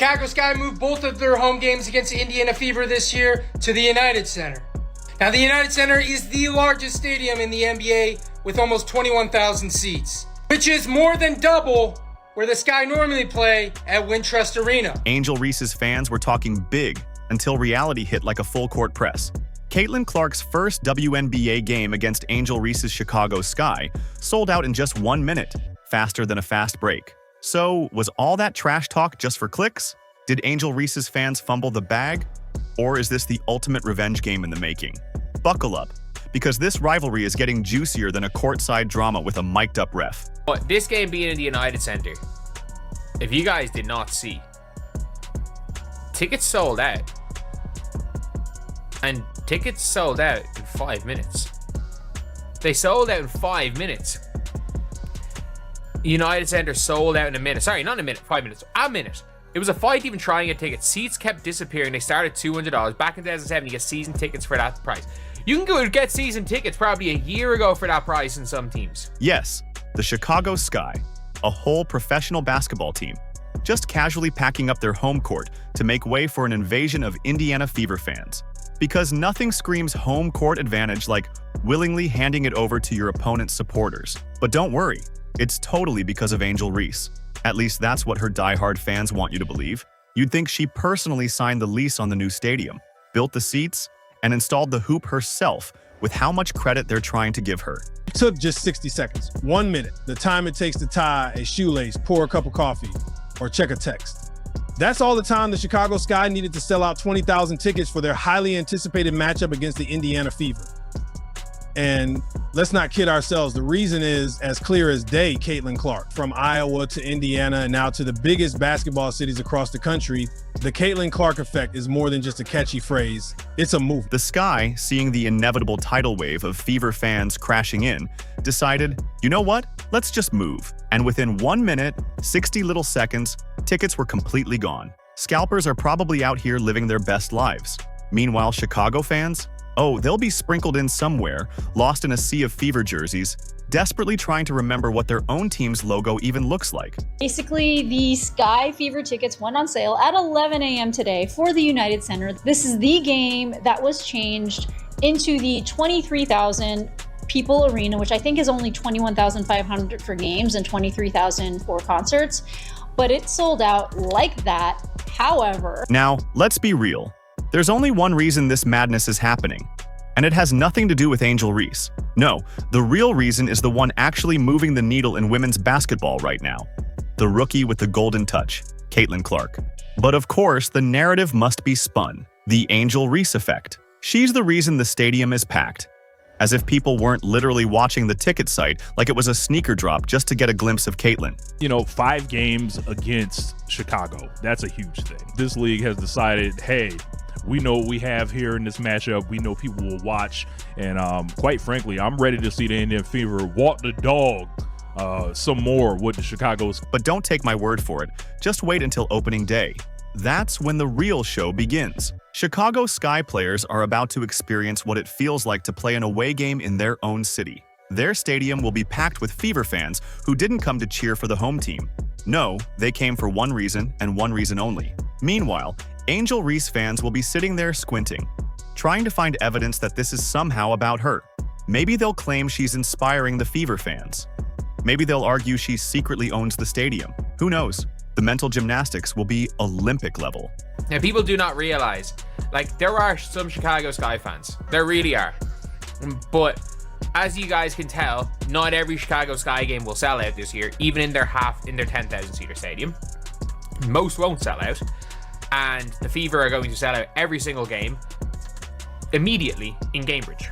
Chicago Sky moved both of their home games against Indiana Fever this year to the United Center. Now, the United Center is the largest stadium in the NBA with almost 21,000 seats, which is more than double where the Sky normally play at Wintrust Arena. Angel Reese's fans were talking big until reality hit like a full-court press. Caitlin Clark's first WNBA game against Angel Reese's Chicago Sky sold out in just 1 minute, faster than a fast break. So, was all that trash talk just for clicks? Did Angel Reese's fans fumble the bag? Or is this the ultimate revenge game in the making? Buckle up, because this rivalry is getting juicier than a courtside drama with a mic'd-up ref. But this game being in the United Center, if you guys did not see, tickets sold out. And tickets sold out in 5 minutes. They sold out in 5 minutes. United Center sold out in a minute. Sorry, not in a minute, 5 minutes. A minute. It was a fight even trying to get tickets. Seats kept disappearing. They started $200. Back in 2007, you get season tickets for that price. You can go get season tickets probably a year ago for that price in some teams. Yes, the Chicago Sky, a whole professional basketball team, just casually packing up their home court to make way for an invasion of Indiana Fever fans. Because nothing screams home court advantage like willingly handing it over to your opponent's supporters. But don't worry, it's totally because of Angel Reese. At least that's what her diehard fans want you to believe. You'd think she personally signed the lease on the new stadium, built the seats, and installed the hoop herself with how much credit they're trying to give her. It took just 60 seconds, 1 minute, the time it takes to tie a shoelace, pour a cup of coffee, or check a text. That's all the time the Chicago Sky needed to sell out 20,000 tickets for their highly anticipated matchup against the Indiana Fever. And let's not kid ourselves, the reason is as clear as day. Caitlin Clark, from Iowa to Indiana and now to the biggest basketball cities across the country, the Caitlin Clark effect is more than just a catchy phrase, it's a movement. The Sky, seeing the inevitable tidal wave of Fever fans crashing in, decided, you know what, let's just move. And within 1 minute, 60 little seconds, tickets were completely gone. Scalpers are probably out here living their best lives. Meanwhile, Chicago fans? Oh, they'll be sprinkled in somewhere, lost in a sea of Fever jerseys, desperately trying to remember what their own team's logo even looks like. Basically, the Sky Fever tickets went on sale at 11 a.m. today for the United Center. This is the game that was changed into the 23,000 people arena, which I think is only 21,500 for games and 23,000 for concerts, but it sold out like that. However, now, let's be real. There's only one reason this madness is happening, and it has nothing to do with Angel Reese. No, the real reason is the one actually moving the needle in women's basketball right now. The rookie with the golden touch, Caitlin Clark. But of course, the narrative must be spun. The Angel Reese effect. She's the reason the stadium is packed. As if people weren't literally watching the ticket site like it was a sneaker drop just to get a glimpse of Caitlin. 5 games against Chicago. That's a huge thing. This league has decided, hey, we know what we have here in this matchup. We know people will watch. And quite frankly, I'm ready to see the Indiana Fever walk the dog some more with the Chicago's. But don't take my word for it. Just wait until opening day. That's when the real show begins. Chicago Sky players are about to experience what it feels like to play an away game in their own city. Their stadium will be packed with Fever fans who didn't come to cheer for the home team. No, they came for one reason and one reason only. Meanwhile, Angel Reese fans will be sitting there squinting, trying to find evidence that this is somehow about her. Maybe they'll claim she's inspiring the Fever fans. Maybe they'll argue she secretly owns the stadium. Who knows? The mental gymnastics will be Olympic level. Now, people do not realize, there are some Chicago Sky fans. There really are. But as you guys can tell, not every Chicago Sky game will sell out this year, even in their 10,000 seater stadium. Most won't sell out. And the Fever are going to sell out every single game immediately in Cambridge,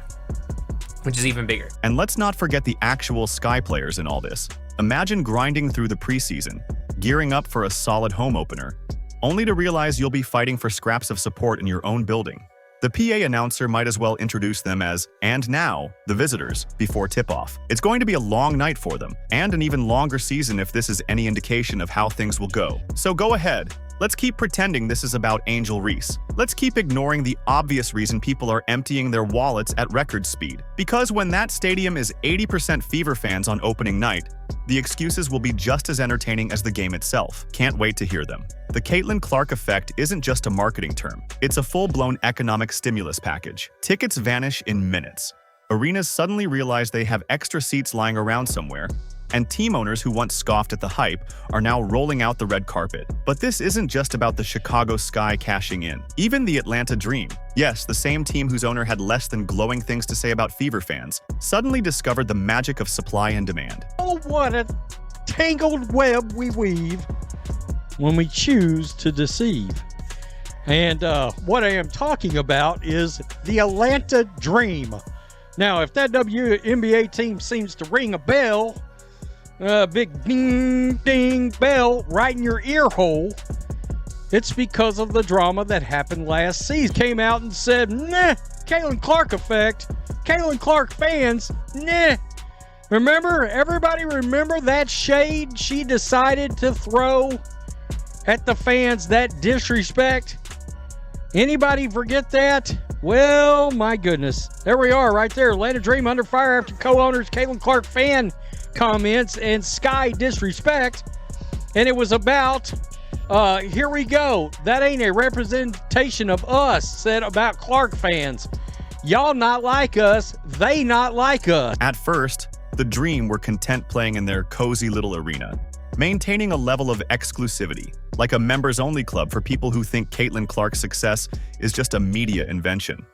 which is even bigger. And let's not forget the actual Sky players in all this. Imagine grinding through the preseason, gearing up for a solid home opener, only to realize you'll be fighting for scraps of support in your own building. The PA announcer might as well introduce them as, and now, the visitors, before tip-off. It's going to be a long night for them, and an even longer season if this is any indication of how things will go. So go ahead, Let's keep pretending this is about Angel Reese. Let's keep ignoring the obvious reason people are emptying their wallets at record speed. Because when that stadium is 80% Fever fans on opening night, the excuses will be just as entertaining as the game itself. Can't wait to hear them. The Caitlin Clark effect isn't just a marketing term. It's a full-blown economic stimulus package. Tickets vanish in minutes. Arenas suddenly realize they have extra seats lying around somewhere, and team owners who once scoffed at the hype are now rolling out the red carpet. But this isn't just about the Chicago Sky cashing in. Even the Atlanta Dream, yes, the same team whose owner had less than glowing things to say about Fever fans, suddenly discovered the magic of supply and demand. Oh, what a tangled web we weave when we choose to deceive. And what I am talking about is the Atlanta Dream. Now, if that WNBA team seems to ring a bell, big ding ding bell right in your ear hole, it's because of the drama that happened last season. Came out and said, nah, Caitlin Clark effect, Caitlin Clark fans, nah. Remember, everybody remember that shade she decided to throw at the fans, that disrespect? Anybody forget that? Well, my goodness. There we are right there. Atlanta Dream under fire after co-owners Caitlin Clark fan comments and Sky disrespect. And it was about, here we go. That ain't a representation of us, said about Clark fans. Y'all not like us, they not like us. At first, the Dream were content playing in their cozy little arena, maintaining a level of exclusivity, like a members-only club for people who think Caitlin Clark's success is just a media invention.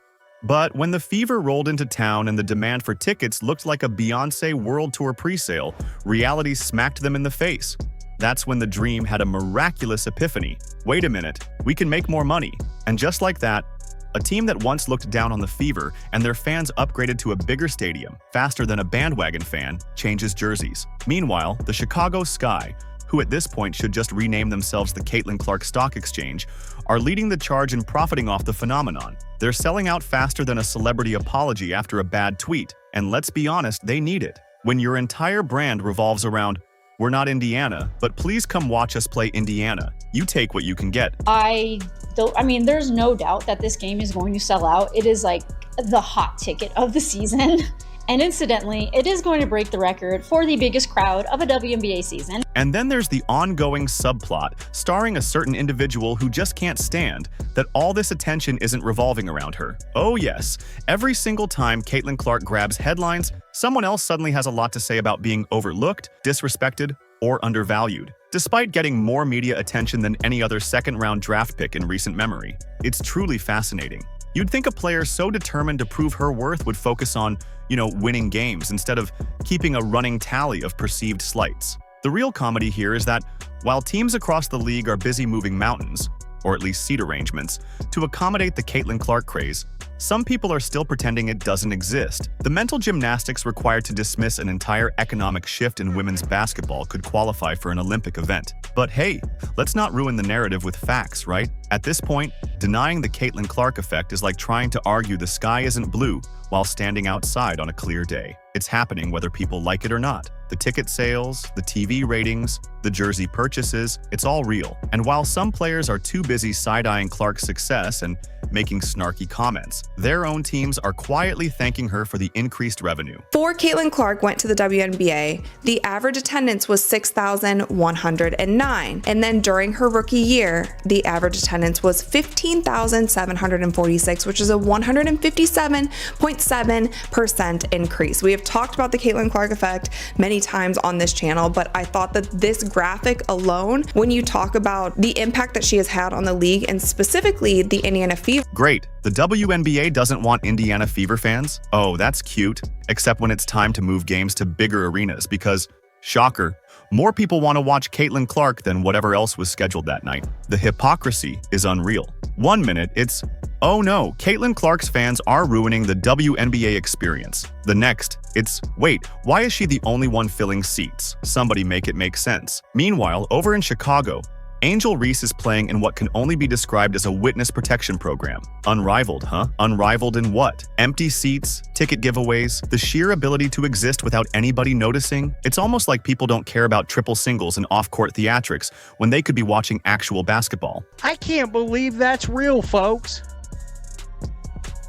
But when the Fever rolled into town and the demand for tickets looked like a Beyoncé World Tour presale, reality smacked them in the face. That's when the Dream had a miraculous epiphany. Wait a minute, we can make more money. And just like that, a team that once looked down on the Fever and their fans upgraded to a bigger stadium faster than a bandwagon fan changes jerseys. Meanwhile, the Chicago Sky, who at this point should just rename themselves the Caitlin Clark Stock Exchange, are leading the charge in profiting off the phenomenon. They're selling out faster than a celebrity apology after a bad tweet, and let's be honest, they need it. When your entire brand revolves around, we're not Indiana, but please come watch us play Indiana, you take what you can get. There's no doubt that this game is going to sell out. It is like the hot ticket of the season. And incidentally, it is going to break the record for the biggest crowd of a WNBA season. And then there's the ongoing subplot, starring a certain individual who just can't stand that all this attention isn't revolving around her. Oh yes, every single time Caitlin Clark grabs headlines, someone else suddenly has a lot to say about being overlooked, disrespected, or undervalued. Despite getting more media attention than any other second-round draft pick in recent memory, it's truly fascinating. You'd think a player so determined to prove her worth would focus on, winning games instead of keeping a running tally of perceived slights. The real comedy here is that while teams across the league are busy moving mountains, or at least seat arrangements, to accommodate the Caitlin Clark craze, some people are still pretending it doesn't exist. The mental gymnastics required to dismiss an entire economic shift in women's basketball could qualify for an Olympic event. But hey, let's not ruin the narrative with facts, right? At this point, denying the Caitlin Clark effect is like trying to argue the sky isn't blue while standing outside on a clear day. It's happening whether people like it or not. The ticket sales, the TV ratings, the jersey purchases, it's all real. And while some players are too busy side-eyeing Clark's success and making snarky comments, their own teams are quietly thanking her for the increased revenue. Before Caitlin Clark went to the WNBA, the average attendance was 6,109. And then during her rookie year, the average attendance was 15,746, which is a 157.7% increase. We have talked about the Caitlin Clark effect many times on this channel, but I thought that this graphic alone, when you talk about the impact that she has had on the league and specifically the Indiana Fever. Great, the WNBA doesn't want Indiana Fever fans? Oh, that's cute. Except when it's time to move games to bigger arenas because, shocker, more people want to watch Caitlin Clark than whatever else was scheduled that night. The hypocrisy is unreal. One minute, it's, oh no, Caitlin Clark's fans are ruining the WNBA experience. The next, it's, wait, why is she the only one filling seats? Somebody make it make sense. Meanwhile, over in Chicago, Angel Reese is playing in what can only be described as a witness protection program. Unrivaled, huh? Unrivaled in what? Empty seats, ticket giveaways, the sheer ability to exist without anybody noticing? It's almost like people don't care about triple singles and off-court theatrics when they could be watching actual basketball. I can't believe that's real, folks.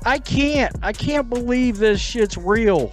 I can't believe this shit's real.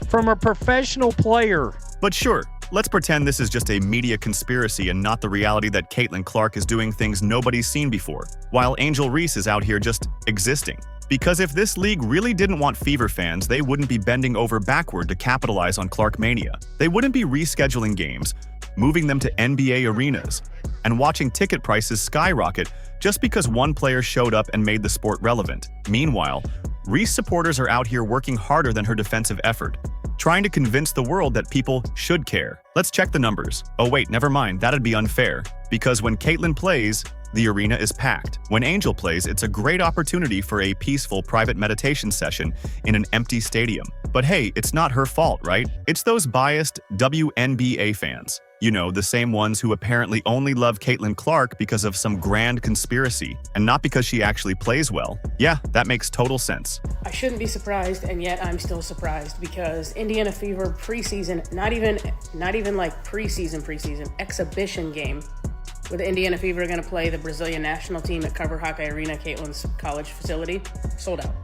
From a professional player. But sure, let's pretend this is just a media conspiracy and not the reality that Caitlin Clark is doing things nobody's seen before, while Angel Reese is out here just existing. Because if this league really didn't want Fever fans, they wouldn't be bending over backward to capitalize on Clark mania. They wouldn't be rescheduling games, moving them to NBA arenas, and watching ticket prices skyrocket just because one player showed up and made the sport relevant. Meanwhile, Reese supporters are out here working harder than her defensive effort, trying to convince the world that people should care. Let's check the numbers. Oh wait, never mind, that'd be unfair. Because when Caitlin plays, the arena is packed. When Angel plays, it's a great opportunity for a peaceful private meditation session in an empty stadium. But hey, it's not her fault, right? It's those biased WNBA fans. You know, the same ones who apparently only love Caitlin Clark because of some grand conspiracy, and not because she actually plays well. Yeah, that makes total sense. I shouldn't be surprised, and yet I'm still surprised because Indiana Fever preseason, not even like preseason, exhibition game with the Indiana Fever are going to play the Brazilian national team at Carver Hawkeye Arena, Caitlin's college facility, sold out.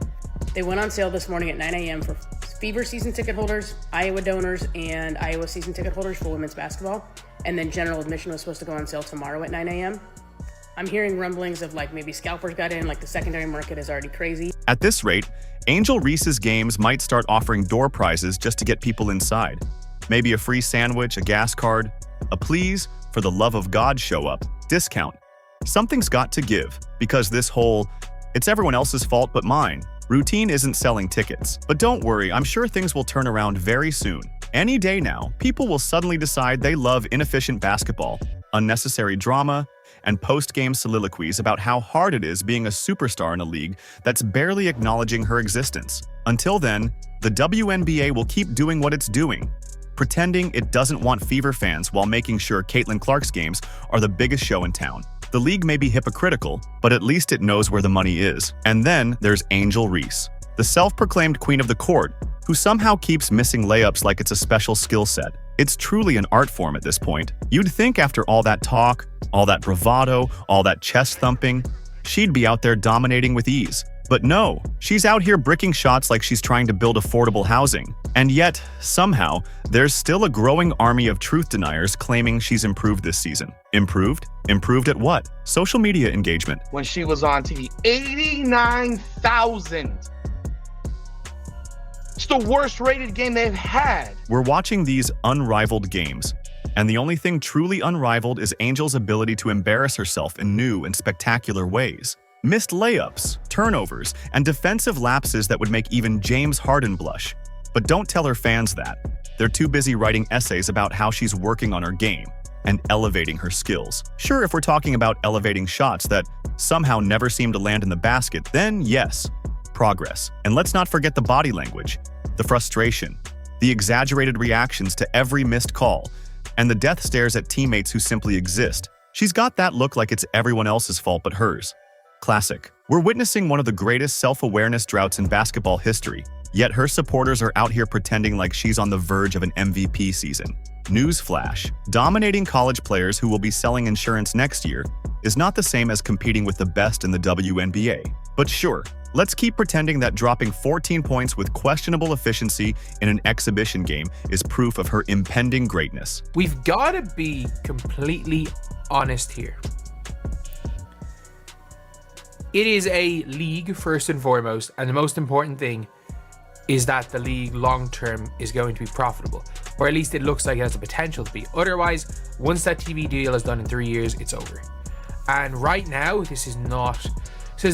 They went on sale this morning at 9 a.m. for Fever season ticket holders, Iowa donors, and Iowa season ticket holders for women's basketball. And then general admission was supposed to go on sale tomorrow at 9 a.m. I'm hearing rumblings of like maybe scalpers got in, like the secondary market is already crazy. At this rate, Angel Reese's games might start offering door prizes just to get people inside. Maybe a free sandwich, a gas card, a please, for the love of God show up, discount. Something's got to give, because this whole, it's everyone else's fault but mine routine isn't selling tickets. But don't worry, I'm sure things will turn around very soon. Any day now, people will suddenly decide they love inefficient basketball, unnecessary drama, and post-game soliloquies about how hard it is being a superstar in a league that's barely acknowledging her existence. Until then, the WNBA will keep doing what it's doing, pretending it doesn't want Fever fans while making sure Caitlin Clark's games are the biggest show in town. The league may be hypocritical, but at least it knows where the money is. And then there's Angel Reese, the self-proclaimed queen of the court, who somehow keeps missing layups like it's a special skill set. It's truly an art form at this point. You'd think after all that talk, all that bravado, all that chest thumping, she'd be out there dominating with ease. But no, she's out here bricking shots like she's trying to build affordable housing. And yet, somehow, there's still a growing army of truth deniers claiming she's improved this season. Improved? Improved at what? Social media engagement. When she was on TV, 89,000. It's the worst rated game they've had. We're watching these unrivaled games, and the only thing truly unrivaled is Angel's ability to embarrass herself in new and spectacular ways. Missed layups, turnovers, and defensive lapses that would make even James Harden blush. But don't tell her fans that. They're too busy writing essays about how she's working on her game and elevating her skills. Sure, if we're talking about elevating shots that somehow never seem to land in the basket, then yes, progress. And let's not forget the body language, the frustration, the exaggerated reactions to every missed call, and the death stares at teammates who simply exist. She's got that look like it's everyone else's fault but hers. Classic. We're witnessing one of the greatest self-awareness droughts in basketball history, yet her supporters are out here pretending like she's on the verge of an MVP season. Newsflash: dominating college players who will be selling insurance next year is not the same as competing with the best in the WNBA. But sure, let's keep pretending that dropping 14 points with questionable efficiency in an exhibition game is proof of her impending greatness. We've got to be completely honest here. It is a league first and foremost, and the most important thing is that the league long-term is going to be profitable, or at least it looks like it has the potential to be. Otherwise, once that TV deal is done in 3 years, it's over. And right now, this has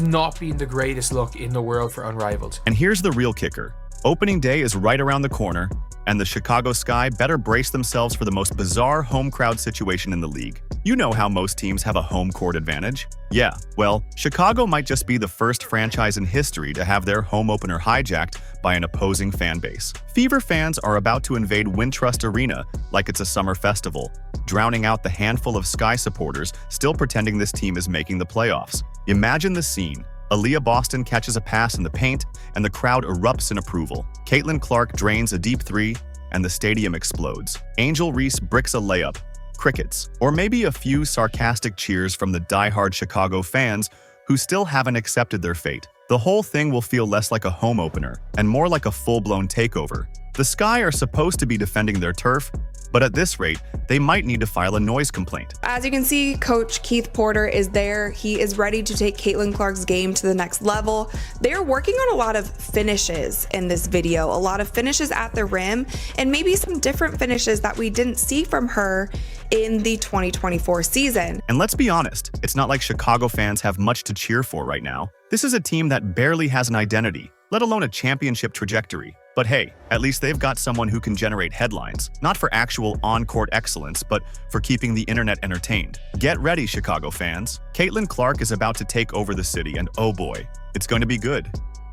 not been the greatest look in the world for Unrivaled. And here's the real kicker. Opening day is right around the corner, and the Chicago Sky better brace themselves for the most bizarre home crowd situation in the league. You know how most teams have a home court advantage? Yeah, well, Chicago might just be the first franchise in history to have their home opener hijacked by an opposing fan base. Fever fans are about to invade Wintrust Arena like it's a summer festival, drowning out the handful of Sky supporters still pretending this team is making the playoffs. Imagine the scene. Aaliyah Boston catches a pass in the paint, and the crowd erupts in approval. Caitlin Clark drains a deep three, and the stadium explodes. Angel Reese bricks a layup. Crickets. Or maybe a few sarcastic cheers from the die-hard Chicago fans who still haven't accepted their fate. The whole thing will feel less like a home opener and more like a full-blown takeover. The Sky are supposed to be defending their turf, but at this rate, they might need to file a noise complaint. As you can see, Coach Keith Porter is there. He is ready to take Caitlin Clark's game to the next level. They're working on a lot of finishes in this video, a lot of finishes at the rim, and maybe some different finishes that we didn't see from her in the 2024 season. And let's be honest, it's not like Chicago fans have much to cheer for right now. This is a team that barely has an identity, let alone a championship trajectory. But hey, at least they've got someone who can generate headlines, not for actual on-court excellence, but for keeping the internet entertained. Get ready, Chicago fans. Caitlin Clark is about to take over the city, and oh boy, it's going to be good.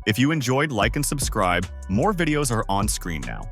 If you enjoyed, like and subscribe. More videos are on screen now.